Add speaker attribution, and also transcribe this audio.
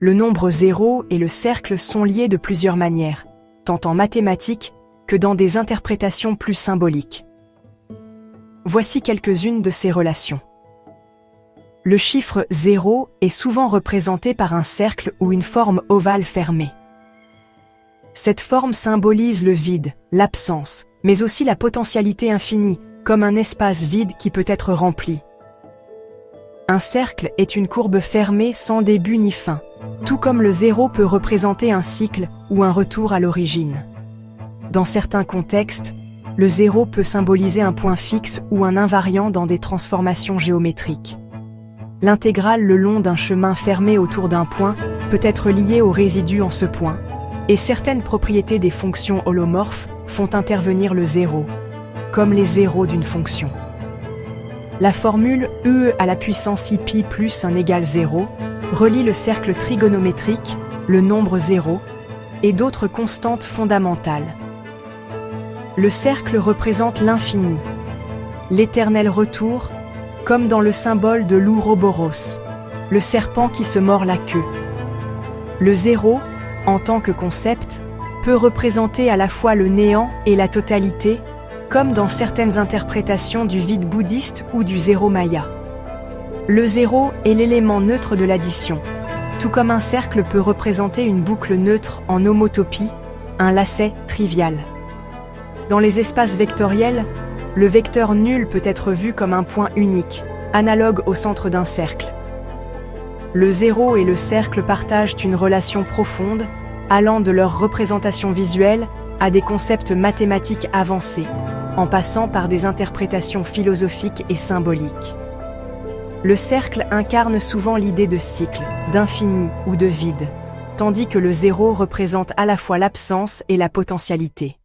Speaker 1: le nombre 0 et le cercle sont liés de plusieurs manières, tant en mathématiques que dans des interprétations plus symboliques. Voici quelques-unes de ces relations. Le chiffre 0 est souvent représenté par un cercle ou une forme ovale fermée. Cette forme symbolise le vide, l'absence, mais aussi la potentialité infinie, comme un espace vide qui peut être rempli. Un cercle est une courbe fermée sans début ni fin, tout comme le 0 peut représenter un cycle ou un retour à l'origine. Dans certains contextes, le 0 peut symboliser un point fixe ou un invariant dans des transformations géométriques. L'intégrale le long d'un chemin fermé autour d'un point peut être liée au résidu en ce point, et certaines propriétés des fonctions holomorphes font intervenir le 0, comme les zéros d'une fonction. La formule e à la puissance pi plus 1 égale 0 relie le cercle trigonométrique, le nombre 0, et d'autres constantes fondamentales. Le cercle représente l'infini, l'éternel retour, comme dans le symbole de l'Ouroboros, le serpent qui se mord la queue. Le 0, en tant que concept, peut représenter à la fois le néant et la totalité, comme dans certaines interprétations du vide bouddhiste ou du 0 maya. Le 0 est l'élément neutre de l'addition, tout comme un cercle peut représenter une boucle neutre en homotopie, un lacet trivial. Dans les espaces vectoriels, le vecteur nul peut être vu comme un point unique, analogue au centre d'un cercle. Le 0 et le cercle partagent une relation profonde, allant de leur représentation visuelle à des concepts mathématiques avancés, en passant par des interprétations philosophiques et symboliques. Le cercle incarne souvent l'idée de cycle, d'infini ou de vide, tandis que le 0 représente à la fois l'absence et la potentialité.